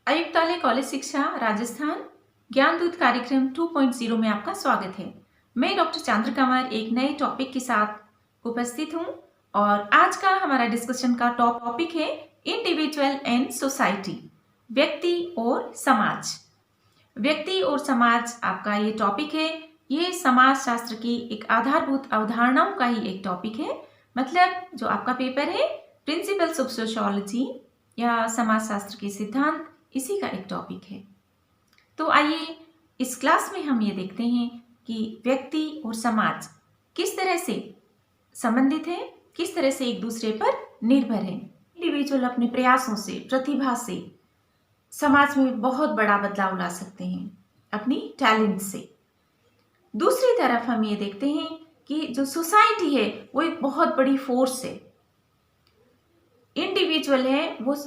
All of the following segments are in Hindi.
आयुक्तालय कॉलेज शिक्षा राजस्थान ज्ञानदूत कार्यक्रम 2.0 में आपका स्वागत है। मैं डॉक्टर चंद्र कंवर एक नए टॉपिक के साथ उपस्थित हूं और आज का हमारा डिस्कशन का टॉपिक है इंडिविजुअल एंड सोसाइटी, व्यक्ति और समाज। व्यक्ति और समाज आपका ये टॉपिक है। ये समाज शास्त्र की एक आधारभूत अवधारणाओं का ही एक टॉपिक है। मतलब जो आपका पेपर है प्रिंसिपल्स ऑफ सोशियोलॉजी या समाज शास्त्र के सिद्धांत, इसी का एक टॉपिक है। तो आइए इस क्लास में हम ये देखते हैं कि व्यक्ति और समाज किस तरह से संबंधित है, किस तरह से एक दूसरे पर निर्भर है। इंडिविजुअल अपने प्रयासों से, प्रतिभा से समाज में बहुत बड़ा बदलाव ला सकते हैं अपनी टैलेंट से। दूसरी तरफ हम ये देखते हैं कि जो सोसाइटी है वो एक बहुत बड़ी फोर्स है। इंडिविजुअल है वो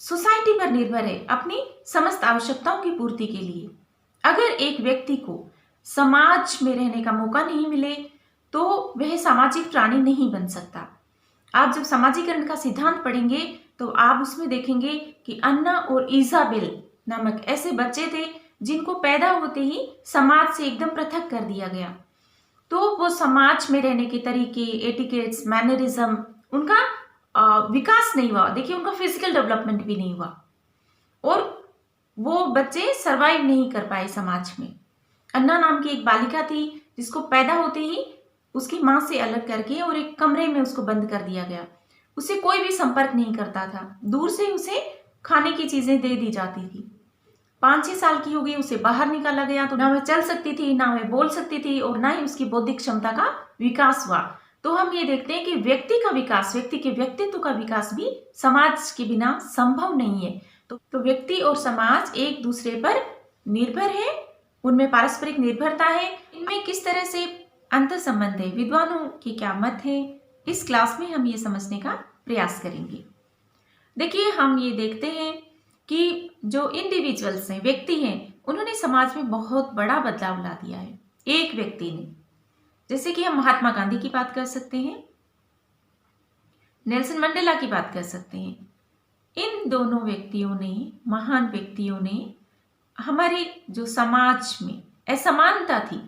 सोसाइटी पर निर्भर है अपनी समस्त आवश्यकताओं की पूर्ति के लिए। अगर एक व्यक्ति को समाज में रहने का मौका नहीं मिले तो वह सामाजिक प्राणी नहीं बन सकता। आप जब समाजीकरण का सिद्धांत पढ़ेंगे तो आप उसमें देखेंगे कि अन्ना और इजाबेल नामक ऐसे बच्चे थे जिनको पैदा होते ही समाज से एकदम पृथक कर दिया गया। तो वो समाज में रहने के तरीके, एटिकेट्स, मैनरिज्म, उनका विकास नहीं हुआ। देखिए, उनका फिजिकल डेवलपमेंट भी नहीं हुआ और वो बच्चे सरवाइव नहीं कर पाए समाज में। अन्ना नाम की एक बालिका थी जिसको पैदा होते ही उसकी माँ से अलग करके और एक कमरे में उसको बंद कर दिया गया। उससे कोई भी संपर्क नहीं करता था, दूर से उसे खाने की चीजें दे दी जाती थी। 5-6 साल की हो गई, उसे बाहर निकाला गया तो ना वह चल सकती थी, ना वह बोल सकती थी और ना ही उसकी बौद्धिक क्षमता का विकास हुआ। तो हम ये देखते हैं कि व्यक्ति का विकास, व्यक्ति के व्यक्तित्व का विकास भी समाज के बिना संभव नहीं है। तो व्यक्ति और समाज एक दूसरे पर निर्भर है, उनमें पारस्परिक निर्भरता है। इनमें किस तरह से अंतर संबंध है, विद्वानों की क्या मत है, इस क्लास में हम ये समझने का प्रयास करेंगे। देखिए, हम ये देखते हैं कि जो इंडिविजुअल्स हैं, व्यक्ति हैं, उन्होंने समाज में बहुत बड़ा बदलाव ला दिया है एक व्यक्ति ने। जैसे कि हम महात्मा गांधी की बात कर सकते हैं, नेल्सन मंडेला की बात कर सकते हैं। इन दोनों व्यक्तियों ने, महान व्यक्तियों ने हमारे जो समाज में असमानता थी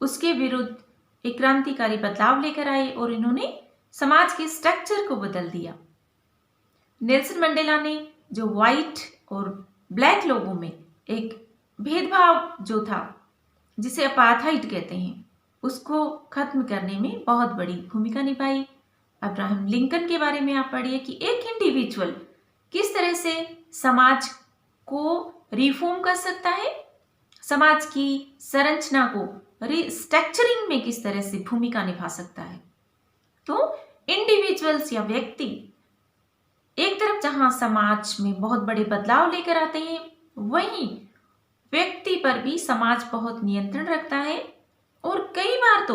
उसके विरुद्ध एक क्रांतिकारी बदलाव लेकर आए और इन्होंने समाज के स्ट्रक्चर को बदल दिया। नेल्सन मंडेला ने जो व्हाइट और ब्लैक लोगों में एक भेदभाव जो था, जिसे अपार्थाइड कहते हैं, उसको खत्म करने में बहुत बड़ी भूमिका निभाई। अब्राहम लिंकन के बारे में आप पढ़िए कि एक इंडिविजुअल किस तरह से समाज को रिफॉर्म कर सकता है, समाज की संरचना को रिस्ट्रक्चरिंग में किस तरह से भूमिका निभा सकता है। तो इंडिविजुअल्स या व्यक्ति एक तरफ जहां समाज में बहुत बड़े बदलाव लेकर आते हैं, वहीं व्यक्ति पर भी समाज बहुत नियंत्रण रखता है और कई बार तो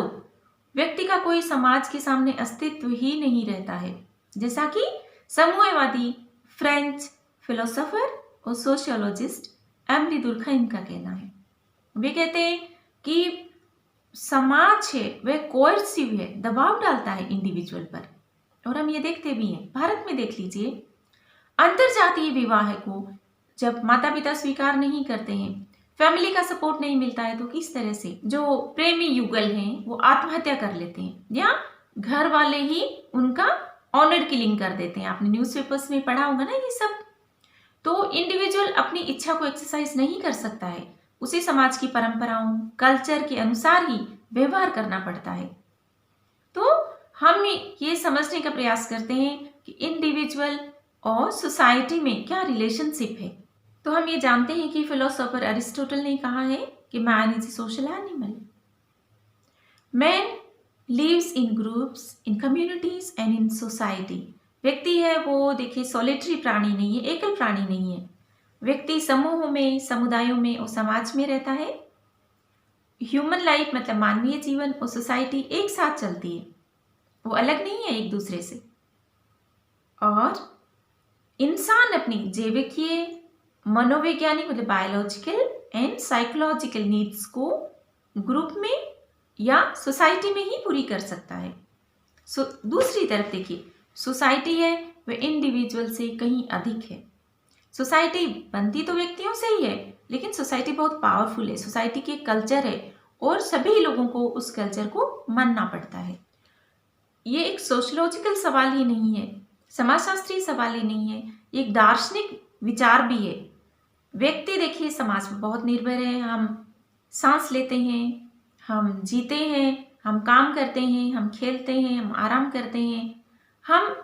व्यक्ति का कोई समाज के सामने अस्तित्व ही नहीं रहता है। जैसा कि समूहवादी फ्रेंच फिलोसोफर और सोशियोलॉजिस्ट एमिली दुर्खइम का कहना है। वे कहते हैं कि समाज है वह कोएर्सिव है, दबाव डालता है इंडिविजुअल पर। और हम ये देखते भी हैं, भारत में देख लीजिए, अंतरजातीय विवाह को जब माता पिता स्वीकार नहीं करते हैं, फैमिली का सपोर्ट नहीं मिलता है, तो किस तरह से जो प्रेमी युगल हैं वो आत्महत्या कर लेते हैं या घर वाले ही उनका ऑनर किलिंग कर देते हैं। आपने न्यूज़पेपर्स में पढ़ा होगा ना ये सब। तो इंडिविजुअल अपनी इच्छा को एक्सरसाइज नहीं कर सकता है, उसे समाज की परंपराओं, कल्चर के अनुसार ही व्यवहार करना पड़ता है। तो हम ये समझने का प्रयास करते हैं कि इंडिविजुअल और सोसाइटी में क्या रिलेशनशिप है। तो हम ये जानते हैं कि फिलोसोफर अरिस्टोटल ने कहा है कि man is a social animal. Man lives in groups, in communities and in society. व्यक्ति है वो, देखिए, सॉलिटरी प्राणी नहीं है, एकल प्राणी नहीं है। व्यक्ति समूहों में, समुदायों में और समाज में रहता है। ह्यूमन लाइफ मतलब मानवीय जीवन और सोसाइटी एक साथ चलती है, वो अलग नहीं है एक दूसरे से। और इंसान अपनी जैविकीय, मनोवैज्ञानिक मतलब बायोलॉजिकल एंड साइकोलॉजिकल नीड्स को ग्रुप में या सोसाइटी में ही पूरी कर सकता है। दूसरी तरफ देखिए, सोसाइटी है वह इंडिविजुअल से कहीं अधिक है। सोसाइटी बनती तो व्यक्तियों से ही है, लेकिन सोसाइटी बहुत पावरफुल है, सोसाइटी की कल्चर है और सभी लोगों को उस कल्चर को मानना पड़ता है। ये एक सोशियोलॉजिकल सवाल ही नहीं है, समाजशास्त्रीय सवाल ही नहीं है, एक दार्शनिक विचार भी है। व्यक्ति देखिए समाज पर बहुत निर्भर है। हम सांस लेते हैं, हम जीते हैं, हम काम करते हैं, हम खेलते हैं, हम आराम करते हैं, हम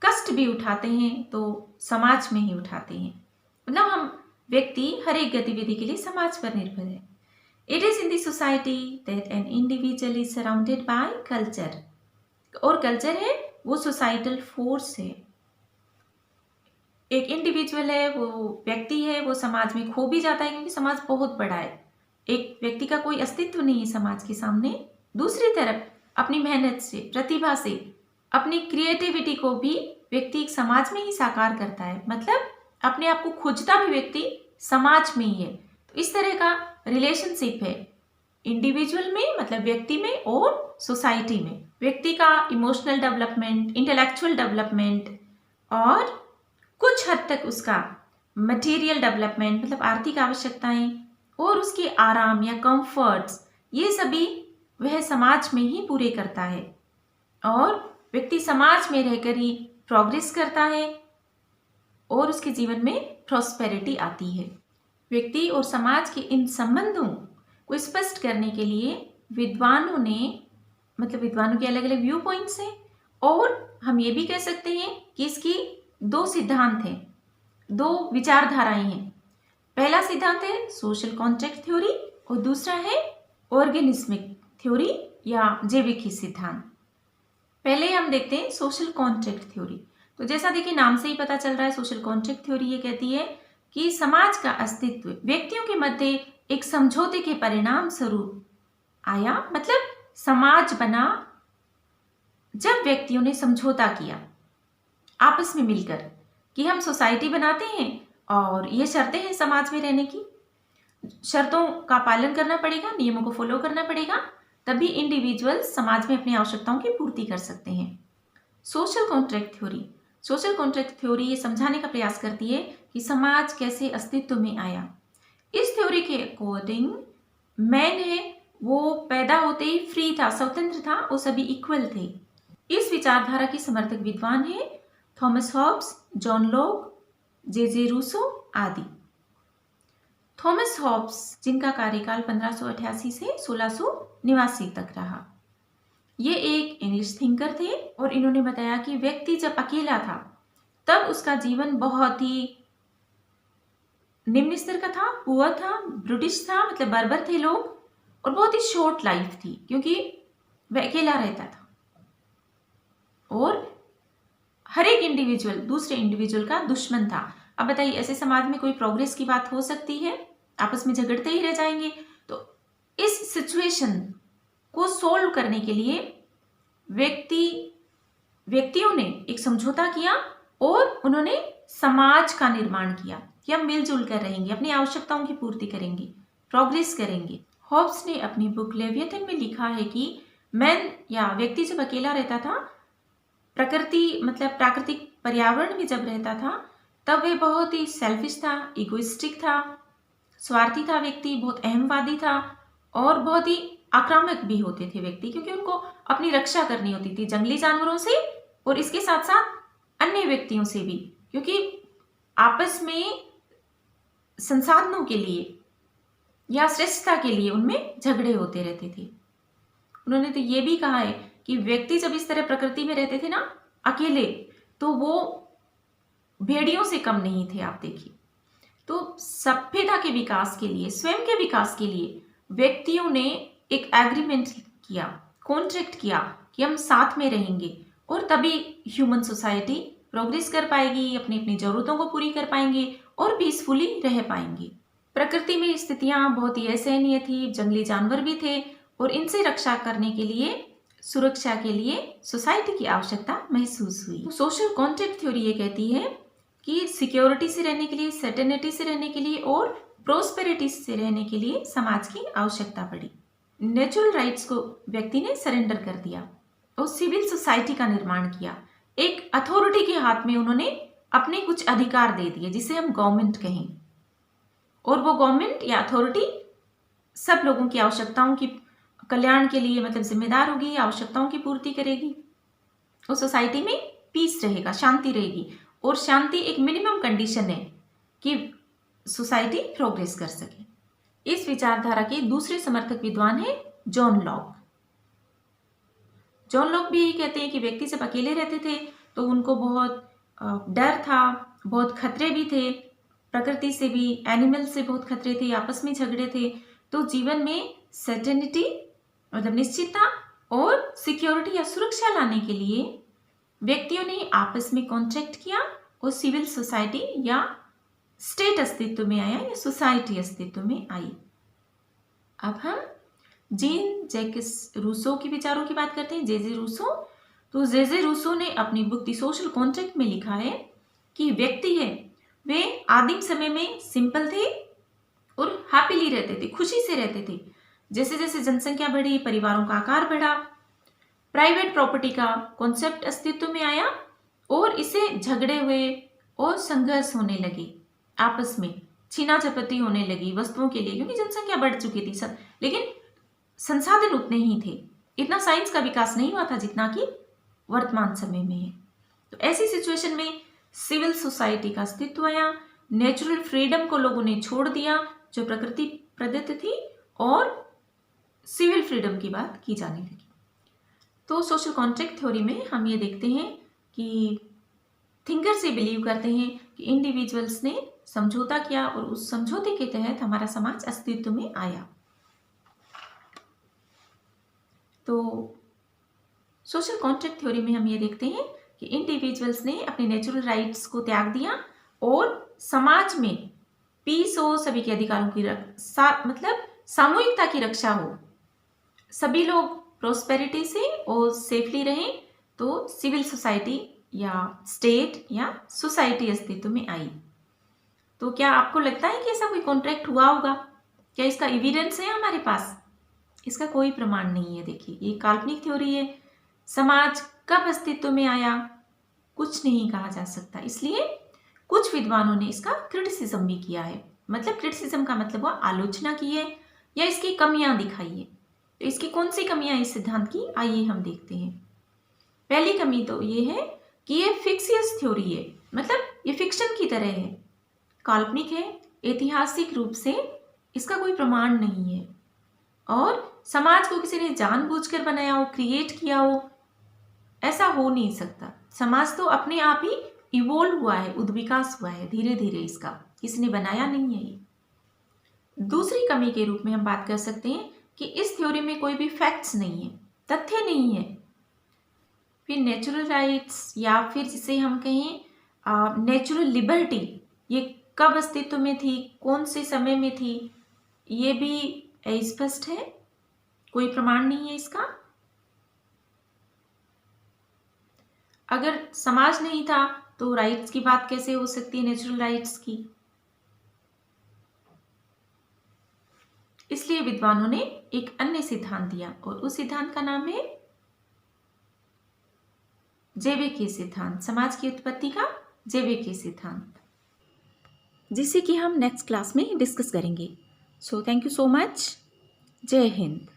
कष्ट भी उठाते हैं तो समाज में ही उठाते हैं। मतलब हम व्यक्ति हर एक गतिविधि के लिए समाज पर निर्भर है। It is in the society that an individual is surrounded by culture. और कल्चर है वो सोसाइटल फोर्स है। एक इंडिविजुअल है, वो व्यक्ति है, वो समाज में खो भी जाता है क्योंकि समाज बहुत बड़ा है। एक व्यक्ति का कोई अस्तित्व नहीं है समाज के सामने। दूसरी तरफ अपनी मेहनत से, प्रतिभा से, अपनी क्रिएटिविटी को भी व्यक्ति एक समाज में ही साकार करता है। मतलब अपने आप को खोजता भी व्यक्ति समाज में ही है। तो इस तरह का रिलेशनशिप है इंडिविजुअल में, मतलब व्यक्ति में, और सोसाइटी में। व्यक्ति का इमोशनल डेवलपमेंट, इंटेलेक्चुअल डेवलपमेंट और कुछ हद तक उसका मटेरियल डेवलपमेंट, मतलब आर्थिक आवश्यकताएं और उसके आराम या कंफर्ट्स, ये सभी वह समाज में ही पूरे करता है। और व्यक्ति समाज में रहकर ही प्रोग्रेस करता है और उसके जीवन में प्रॉस्पेरिटी आती है। व्यक्ति और समाज के इन संबंधों को स्पष्ट करने के लिए विद्वानों ने, मतलब विद्वानों के अलग अलग व्यू पॉइंट्स हैं और हम ये भी कह सकते हैं कि इसकी दो सिद्धांत हैं, दो विचारधाराएं हैं। पहला सिद्धांत है सोशल कॉन्ट्रैक्ट थ्योरी और दूसरा है ऑर्गेनिस्मिक थ्योरी या जैविकी सिद्धांत। पहले हम देखते हैं सोशल कॉन्ट्रैक्ट थ्योरी। तो जैसा देखिए नाम से ही पता चल रहा है, सोशल कॉन्ट्रैक्ट थ्योरी ये कहती है कि समाज का अस्तित्व व्यक्तियों के मध्य एक समझौते के परिणाम स्वरूप आया। मतलब समाज बना जब व्यक्तियों ने समझौता किया आपस में मिलकर कि हम सोसाइटी बनाते हैं और ये शर्तें हैं समाज में रहने की, शर्तों का पालन करना पड़ेगा, नियमों को फॉलो करना पड़ेगा, तभी इंडिविजुअल समाज में अपनी आवश्यकताओं की पूर्ति कर सकते हैं। Social contract theory, social contract theory ये समझाने का प्रयास करती है कि समाज कैसे अस्तित्व में आया। इस थ्योरी के अकॉर्डिंग मैन है वो पैदा होते ही फ्री था, स्वतंत्र था और सभी इक्वल थे। इस विचारधारा के समर्थक विद्वान हैं थॉमस हॉब्स, जॉन लॉक, जे रूसो आदि। थॉमस हॉब्स जिनका कार्यकाल 1588 से 1689 तक रहा, ये एक इंग्लिश थिंकर थे और इन्होंने बताया कि व्यक्ति जब अकेला था तब उसका जीवन बहुत ही निम्न स्तर का था, पुअर था, ब्रिटिश था, मतलब बर्बर थे लोग, और बहुत ही शॉर्ट लाइफ थी क्योंकि वह अकेला रहता था और हर एक इंडिविजुअल दूसरे इंडिविजुअल का दुश्मन था। अब बताइए ऐसे समाज में कोई प्रोग्रेस की बात हो सकती है? आपस में झगड़ते ही रह जाएंगे। तो इस सिचुएशन को सोल्व करने के लिए व्यक्तियों ने एक समझौता किया और उन्होंने समाज का निर्माण किया कि हम मिलजुल कर रहेंगे, अपनी आवश्यकताओं की पूर्ति करेंगे, प्रोग्रेस करेंगे। हॉब्स ने अपनी बुक लेवियथन में लिखा है कि मैन या व्यक्ति जब अकेला रहता था, प्रकृति मतलब प्राकृतिक पर्यावरण में जब रहता था, तब वह बहुत ही सेल्फिश था, इगोइस्टिक था, स्वार्थी था व्यक्ति, बहुत अहमवादी था और बहुत ही आक्रामक भी होते थे व्यक्ति, क्योंकि उनको अपनी रक्षा करनी होती थी जंगली जानवरों से और इसके साथ साथ अन्य व्यक्तियों से भी, क्योंकि आपस में संसाधनों के लिए या श्रेष्ठता के लिए उनमें झगड़े होते रहते थे। उन्होंने तो ये भी कहा है कि व्यक्ति जब इस तरह प्रकृति में रहते थे ना अकेले, तो वो भेड़ियों से कम नहीं थे। आप देखिए, तो सभ्यता के विकास के लिए, स्वयं के विकास के लिए व्यक्तियों ने एक एग्रीमेंट किया, कॉन्ट्रैक्ट किया कि हम साथ में रहेंगे और तभी ह्यूमन सोसाइटी प्रोग्रेस कर पाएगी, अपनी अपनी जरूरतों को पूरी कर पाएंगे और पीसफुली रह पाएंगे। प्रकृति में स्थितियां बहुत ही असहनीय थी, जंगली जानवर भी थे और इनसे रक्षा करने के लिए, सुरक्षा के लिए सोसाइटी की आवश्यकता महसूस हुई। तो सोशल कॉन्ट्रैक्ट थ्योरी ये कहती है कि सिक्योरिटी से रहने के लिए, सर्टेनिटी से रहने के लिए और प्रोस्पेरिटी से रहने के लिए समाज की आवश्यकता पड़ी। नेचुरल राइट्स को व्यक्ति ने सरेंडर कर दिया और सिविल सोसाइटी का निर्माण किया। एक अथॉरिटी के हाथ में उन्होंने अपने कुछ अधिकार दे दिए जिसे हम गवर्नमेंट कहें, और वो गवर्नमेंट या अथॉरिटी सब लोगों की आवश्यकताओं की कल्याण के लिए मतलब जिम्मेदार होगी, आवश्यकताओं की पूर्ति करेगी। उस सोसाइटी में पीस रहेगा, शांति रहेगी, और शांति एक मिनिमम कंडीशन है कि सोसाइटी प्रोग्रेस कर सके। इस विचारधारा के दूसरे समर्थक विद्वान है जॉन लॉक। जॉन लॉक भी यही कहते हैं कि व्यक्ति जब अकेले रहते थे तो उनको बहुत डर था, बहुत खतरे भी थे, प्रकृति से भी, एनिमल से बहुत खतरे थे, आपस में झगड़े थे। तो जीवन में सर्टेनिटी मतलब निश्चितता और सिक्योरिटी या सुरक्षा लाने के लिए व्यक्तियों ने आपस में कॉन्ट्रैक्ट किया और सिविल सोसाइटी या स्टेट अस्तित्व में आया या सोसाइटी अस्तित्व में आई। अब हम जीन जैकिस रूसो के विचारों की बात करते हैं, जे रूसो। तो जे रूसो ने अपनी बुक द सोशल कॉन्ट्रैक्ट में लिखा है कि व्यक्ति है वे आदिम समय में सिंपल थे और हैप्पीली रहते थे, खुशी से रहते थे। जैसे जैसे जनसंख्या बढ़ी, परिवारों का आकार बढ़ा, प्राइवेट प्रॉपर्टी का कॉन्सेप्ट अस्तित्व में आया और इसे झगड़े हुए और संघर्ष होने लगे, आपस में छीना झपटी होने लगी वस्तुओं के लिए, क्योंकि जनसंख्या बढ़ चुकी थी सब, लेकिन संसाधन उतने ही थे। इतना साइंस का विकास नहीं हुआ था जितना कि वर्तमान समय में है। तो ऐसी सिचुएशन में सिविल सोसाइटी का अस्तित्व आया, नेचुरल फ्रीडम को लोगों ने छोड़ दिया जो प्रकृति प्रदत्त थी, और सिविल फ्रीडम की बात की जाने लगी। तो सोशल कॉन्ट्रैक्ट थ्योरी में हम ये देखते हैं कि थिंकर्स ये बिलीव करते हैं कि इंडिविजुअल्स ने समझौता किया और उस समझौते के तहत हमारा समाज अस्तित्व में आया। तो सोशल कॉन्ट्रैक्ट थ्योरी में हम ये देखते हैं कि इंडिविजुअल्स ने अपने नेचुरल राइट्स को त्याग दिया और समाज में पीस हो, सभी के अधिकारों की मतलब सामूहिकता की रक्षा हो, सभी लोग प्रोस्पेरिटी से और सेफली रहें, तो सिविल सोसाइटी या स्टेट या सोसाइटी अस्तित्व में आई। तो क्या आपको लगता है कि ऐसा कोई कॉन्ट्रैक्ट हुआ होगा? क्या इसका एविडेंस है हमारे पास? इसका कोई प्रमाण नहीं है। देखिए, ये काल्पनिक थ्योरी है। समाज कब अस्तित्व में आया कुछ नहीं कहा जा सकता, इसलिए कुछ विद्वानों ने इसका क्रिटिसिज्म भी किया है। मतलब क्रिटिसिज्म का मतलब वो आलोचना की है या इसकी कमियां दिखाई है। तो इसकी कौन सी कमियां इस सिद्धांत की, आइए हम देखते हैं। पहली कमी तो ये है कि ये फिक्सियस थ्योरी है, मतलब ये फिक्शन की तरह है, काल्पनिक है, ऐतिहासिक रूप से इसका कोई प्रमाण नहीं है, और समाज को किसी ने जानबूझकर बनाया हो, क्रिएट किया हो, ऐसा हो नहीं सकता। समाज तो अपने आप ही इवोल्व हुआ है, उद्विकास हुआ है धीरे धीरे, इसका किसी ने बनाया नहीं है ये। दूसरी कमी के रूप में हम बात कर सकते हैं कि इस थ्योरी में कोई भी फैक्ट्स नहीं है, तथ्य नहीं है। फिर नेचुरल राइट्स या फिर जिसे हम कहें नेचुरल लिबर्टी, ये कब अस्तित्व में थी, कौन से समय में थी, ये भी स्पष्ट है, कोई प्रमाण नहीं है इसका। अगर समाज नहीं था तो राइट्स की बात कैसे हो सकती है, नेचुरल राइट्स की? इसलिए विद्वानों ने एक अन्य सिद्धांत दिया और उस सिद्धांत का नाम है जेबेके सिद्धांत, समाज की उत्पत्ति का जेबेके सिद्धांत, जिसे कि हम नेक्स्ट क्लास में डिस्कस करेंगे। So thank you so much. जय हिंद।